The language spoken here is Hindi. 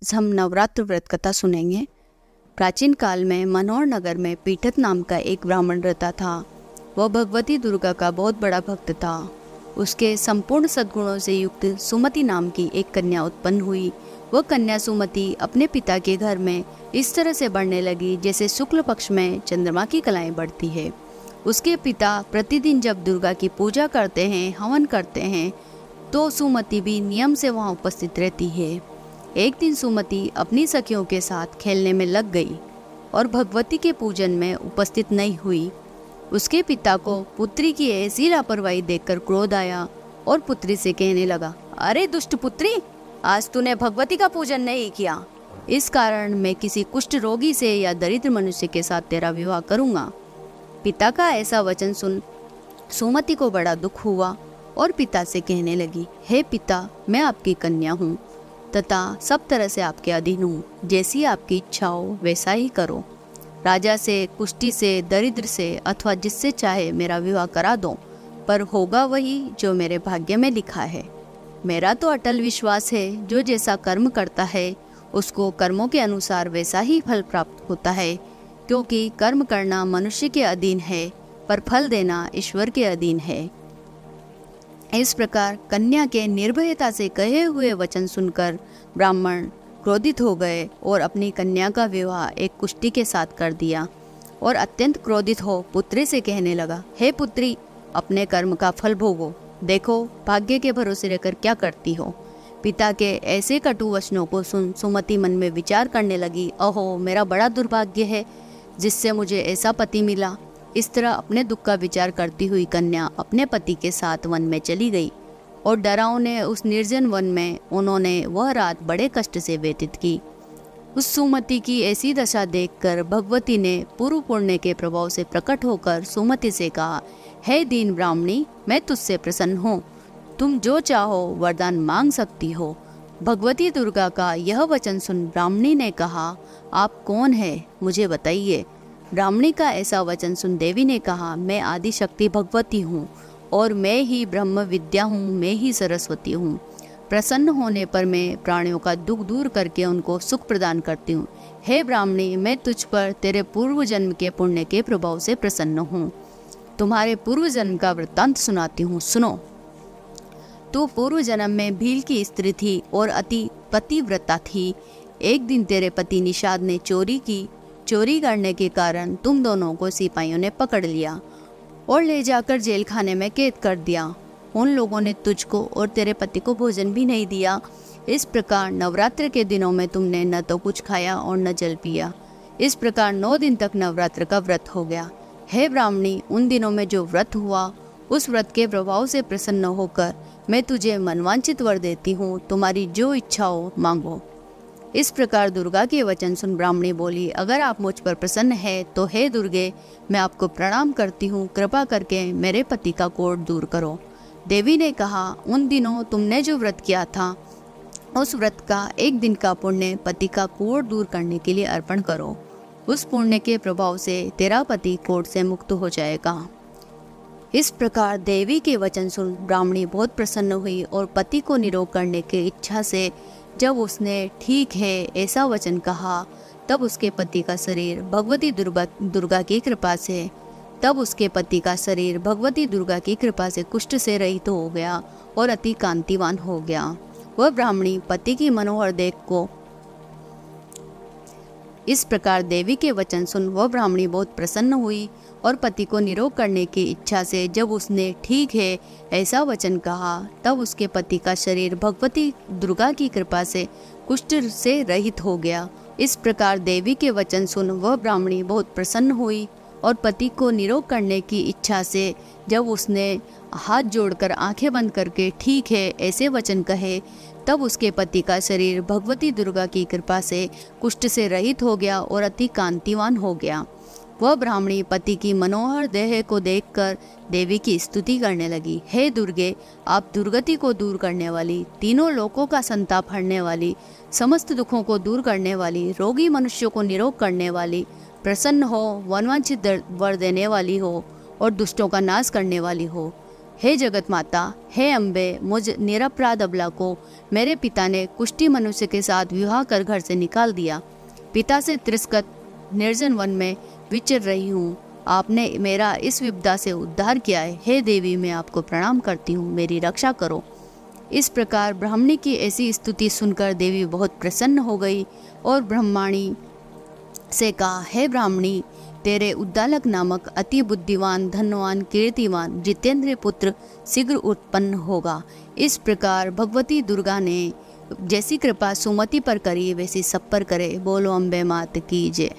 आज हम नवरात्र व्रत कथा सुनेंगे। प्राचीन काल में मनोहर नगर में पीठत नाम का एक ब्राह्मण रहता था। वह भगवती दुर्गा का बहुत बड़ा भक्त था। उसके संपूर्ण सद्गुणों से युक्त सुमति नाम की एक कन्या उत्पन्न हुई। वह कन्या सुमति अपने पिता के घर में इस तरह से बढ़ने लगी जैसे शुक्ल पक्ष में चंद्रमा की कलाएं बढ़ती है। उसके पिता प्रतिदिन जब दुर्गा की पूजा करते हैं, हवन करते हैं, तो सुमति भी नियम से वहां उपस्थित रहती है। एक दिन सुमति अपनी सखियों के साथ खेलने में लग गई और भगवती के पूजन में उपस्थित नहीं हुई। उसके पिता को पुत्री की ऐसी लापरवाही देखकर क्रोध आया और पुत्री से कहने लगा, अरे दुष्ट पुत्री, आज तूने भगवती का पूजन नहीं किया। इस कारण मैं किसी कुष्ठ रोगी से या दरिद्र मनुष्य के साथ तेरा विवाह करूंगा। पिता का ऐसा वचन सुन सुमति को बड़ा दुख हुआ और पिता से कहने लगी, हे पिता, मैं आपकी कन्या हूँ तथा सब तरह से आपके अधीन हूँ। जैसी आपकी इच्छा हो वैसा ही करो। राजा से, कुष्ठी से, दरिद्र से अथवा जिससे चाहे मेरा विवाह करा दो, पर होगा वही जो मेरे भाग्य में लिखा है। मेरा तो अटल विश्वास है, जो जैसा कर्म करता है उसको कर्मों के अनुसार वैसा ही फल प्राप्त होता है, क्योंकि कर्म करना मनुष्य के अधीन है पर फल देना ईश्वर के अधीन है। इस प्रकार कन्या के निर्भयता से कहे हुए वचन सुनकर ब्राह्मण क्रोधित हो गए और अपनी कन्या का विवाह एक कुष्ठी के साथ कर दिया और अत्यंत क्रोधित हो पुत्री से कहने लगा, हे पुत्री, अपने कर्म का फल भोगो। देखो भाग्य के भरोसे रहकर क्या करती हो। पिता के ऐसे कटु वचनों को सुन सुमति मन में विचार करने लगी, अहो, मेरा बड़ा दुर्भाग्य है जिससे मुझे ऐसा पति मिला। इस तरह अपने दुख का विचार करती हुई कन्या अपने पति के साथ वन में चली गई और डरावने उस निर्जन वन में उन्होंने वह रात बड़े कष्ट से व्यतीत की। उस सुमति की ऐसी दशा देखकर भगवती ने पूर्व पुण्य के प्रभाव से प्रकट होकर सुमति से कहा, हे दीन ब्राह्मणी, मैं तुझसे प्रसन्न हूँ। तुम जो चाहो वरदान मांग सकती हो। भगवती दुर्गा का यह वचन सुन ब्राह्मणी ने कहा, आप कौन है, मुझे बताइए। ब्राह्मणी का ऐसा वचन सुन देवी ने कहा, मैं आदि शक्ति भगवती हूँ और मैं ही ब्रह्म विद्या हूँ, मैं ही सरस्वती हूँ। प्रसन्न होने पर मैं प्राणियों का दुख दूर करके उनको सुख प्रदान करती हूँ। हे ब्राह्मणी, मैं तुझ पर तेरे पूर्व जन्म के पुण्य के प्रभाव से प्रसन्न हूँ। तुम्हारे पूर्व जन्म का वृत्तांत सुनाती हूँ, सुनो। तू पूर्व जन्म में भील की स्त्री थी और अति पतिव्रता थी। एक दिन तेरे पति निषाद ने चोरी की। चोरी करने के कारण तुम दोनों को सिपाहियों ने पकड़ लिया और ले जाकर जेल खाने में कैद कर दिया। उन लोगों ने तुझको और तेरे पति को भोजन भी नहीं दिया। इस प्रकार नवरात्र के दिनों में तुमने न तो कुछ खाया और न जल पिया। इस प्रकार 9 दिन तक नवरात्र का व्रत हो गया। हे ब्राह्मणी, उन दिनों में जो व्रत हुआ उस व्रत के प्रभाव से प्रसन्न होकर मैं तुझे मनवांचित वर देती हूँ। तुम्हारी जो इच्छा हो मांगो। इस प्रकार दुर्गा के वचन सुन ब्राह्मणी बोली, अगर आप मुझ पर प्रसन्न है तो हे दुर्गे, मैं आपको प्रणाम करती हूँ। कृपा करके मेरे पति का कोढ़ दूर करो। देवी ने कहा, उन दिनों तुमने जो व्रत किया था उस व्रत का एक दिन का पुण्य पति का कोढ़ दूर करने के लिए अर्पण करो। उस पुण्य के प्रभाव से तेरा पति कोढ़ से मुक्त हो जाएगा। इस प्रकार देवी के वचन सुन ब्राह्मणी बहुत प्रसन्न हुई और पति को निरोग करने की इच्छा से जब उसने ठीक है ऐसा वचन कहा, तब उसके पति का शरीर भगवती दुर्गा की कृपा से कुष्ठ से रहित हो गया और अति कांतिवान हो गया। वह ब्राह्मणी पति की मनोहर देख को इस प्रकार देवी के वचन सुन वह ब्राह्मणी बहुत प्रसन्न हुई और पति को निरोग करने की इच्छा से जब उसने ठीक है ऐसा वचन कहा, तब उसके पति का शरीर भगवती दुर्गा की कृपा से कुष्ठ से रहित हो गया। इस प्रकार देवी के वचन सुन वह ब्राह्मणी बहुत प्रसन्न हुई और पति को निरोग करने की इच्छा से जब उसने हाथ जोड़कर आंखें बंद करके ठीक है ऐसे वचन कहे, तब उसके पति का शरीर भगवती दुर्गा की कृपा से कुष्ठ से रहित हो गया और अति कांतिवान हो गया। वह ब्राह्मणी पति की मनोहर देह को देखकर देवी की स्तुति करने लगी, हे दुर्गे, आप दुर्गति को दूर करने वाली, तीनों लोकों का संताप हरने वाली, समस्त दुखों को दूर करने वाली, रोगी मनुष्यों को निरोग करने वाली, प्रसन्न हो, वनवांछित वर देने वाली हो और दुष्टों का नाश करने वाली हो। हे जगत माता, हे अम्बे, मुझ निरपराध अबला को मेरे पिता ने कुष्ठी मनुष्य के साथ विवाह कर घर से निकाल दिया। पिता से तिरस्कृत निर्जन वन में विचर रही हूँ। आपने मेरा इस विपदा से उद्धार किया है। हे देवी, मैं आपको प्रणाम करती हूँ, मेरी रक्षा करो। इस प्रकार ब्राह्मणी की ऐसी स्तुति सुनकर देवी बहुत प्रसन्न हो गई और ब्रह्माणी से कहा, हे ब्राह्मणी, तेरे उद्दालक नामक अति बुद्धिवान, धनवान, कीर्तिवान, जितेंद्र पुत्र शीघ्र उत्पन्न होगा। इस प्रकार भगवती दुर्गा ने जैसी कृपा सुमति पर करी वैसी सब पर करे। बोलो अम्बे मात की जय।